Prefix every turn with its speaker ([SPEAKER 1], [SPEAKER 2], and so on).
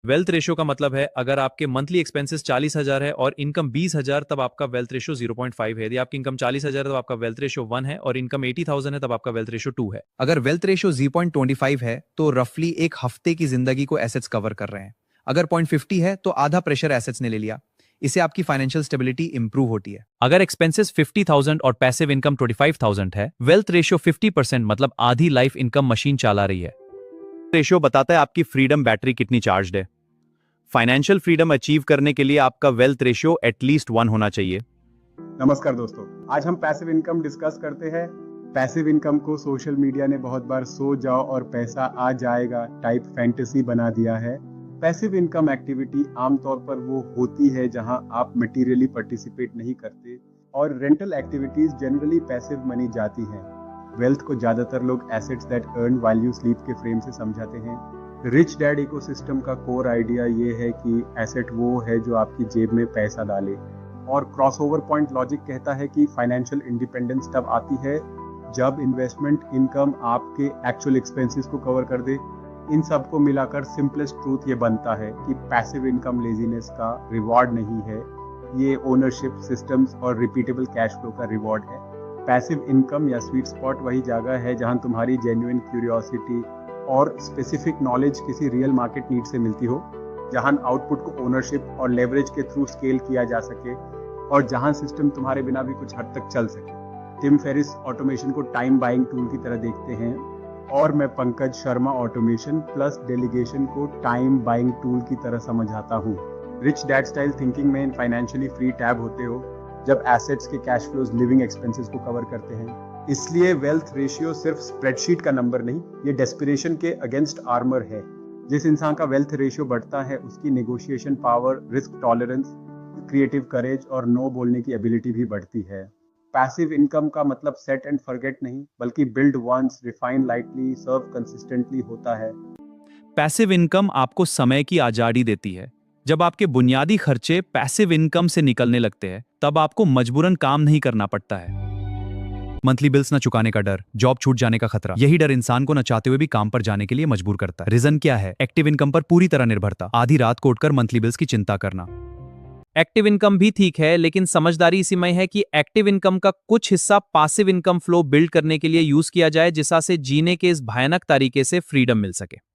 [SPEAKER 1] Wealth ratio का मतलब है अगर आपके मंथली एक्सपेंसेस 40,000 है और इनकम 20,000 तब आपका वेल्थ रेशियो 0.5 है। यदि आपकी इनकम 40,000 है तो आपका वेल्थ रेशियो 1 है और इनकम 80,000 है तब आपका वेल्थ रेशियो 2 है।
[SPEAKER 2] अगर वेल्थ रेशियो 0.25 है तो रफली एक हफ्ते की जिंदगी को एसेट्स कवर कर रहे हैं। अगर 0.50 है तो आधा प्रेशर एसेट्स ने ले लिया। इससे आपकी फाइनेंशियल स्टेबिलिटी इंप्रूव होती है।
[SPEAKER 1] अगर एक्सपेंसेस 50,000 और पैसिव इनकम 25,000 है, वेल्थ रेशियो 50% मतलब आधी लाइफ इनकम मशीन चला रही है।
[SPEAKER 2] रेशियो बताता है आपकी फ्रीडम बैटरी कितनी चार्ज्ड है। फाइनेंशियल फ्रीडम अचीव करने के लिए आपका वेल्थ रेशियो एटलीस्ट 1 होना चाहिए।
[SPEAKER 3] नमस्कार दोस्तों, आज हम पैसिव इनकम डिस्कस करते हैं। पैसिव इनकम को सोशल मीडिया ने बहुत बार सो जाओ और पैसा आ जाएगा टाइप फैंटेसी बना दिया है। पैसिव इनकम एक्टिविटी आमतौर पर वो होती है जहां आप मटेरियली पार्टिसिपेट नहीं करते और rental activities generally passive money जाती हैं। वेल्थ को ज्यादातर लोग assets that earn while you sleep के फ्रेम से समझाते हैं। रिच डैड इकोसिस्टम का कोर आइडिया ये है कि एसेट वो है जो आपकी जेब में पैसा डाले, और क्रॉसओवर पॉइंट लॉजिक कहता है कि फाइनेंशियल इंडिपेंडेंस तब आती है जब इन्वेस्टमेंट इनकम आपके एक्चुअल एक्सपेंसेस को कवर कर दे। इन सब को मिलाकर सिंपलेस्ट ट्रूथ ये बनता है कि पैसिव इनकम लेजीनेस का रिवॉर्ड नहीं है, ये ओनरशिप सिस्टम्स और रिपीटेबल कैश फ्लो का रिवॉर्ड है। पैसिव इनकम या स्वीट स्पॉट वही जगह है जहां तुम्हारी जेन्युइन क्यूरियोसिटी और स्पेसिफिक नॉलेज किसी रियल मार्केट नीड से मिलती हो, जहां आउटपुट को ओनरशिप और लेवरेज के थ्रू स्केल किया जा सके और जहां सिस्टम तुम्हारे बिना भी कुछ हद तक चल सके। टिम फेरिस ऑटोमेशन को टाइम बाइंग टूल की तरह देखते हैं और मैं Pankaj Sharma automation plus delegation को टाइम बाइंग टूल की तरह समझाता हूँ। रिच डैड स्टाइल थिंकिंग में फाइनेंशियली फ्री टैब होते हो जब एसेट्स के कैश फ्लोज लिविंग एक्सपेंसेस को कवर करते हैं। इसलिए वेल्थ रेशियो सिर्फ स्प्रेडशीट का नंबर नहीं, ये डेस्पिरेशन के अगेंस्ट आर्मर है। जिस इंसान का वेल्थ रेशियो बढ़ता है उसकी negotiation power, risk tolerance, creative courage और नो बोलने की एबिलिटी भी बढ़ती है। पैसिव इनकम का मतलब सेट एंड फॉरगेट नहीं, बल्कि बिल्ड वंस, रिफाइन लाइटली, सर्व कंसिस्टेंटली होता है।
[SPEAKER 1] पैसिव इनकम आपको समय की आजादी देती है। जब आपके बुनियादी खर्चे पैसिव इनकम से निकलने लगते हैं तब आपको मजबूरन काम नहीं करना पड़ता है। मंथली बिल्स न चुकाने का डर, जॉब छूट जाने का खतरा, यही डर इंसान को न चाहते हुए भी काम पर जाने के लिए मजबूर करता है। रीजन क्या है? एक्टिव इनकम पर पूरी तरह निर्भरता, आधी रात को उठकर मंथली बिल्स की चिंता करना। एक्टिव इनकम भी ठीक है, लेकिन समझदारी इसी में है कि एक्टिव इनकम का कुछ हिस्सा पासिव इनकम फ्लो बिल्ड करने के लिए यूज किया जाए, जिससे जीने के इस भयानक तरीके से फ्रीडम मिल सके।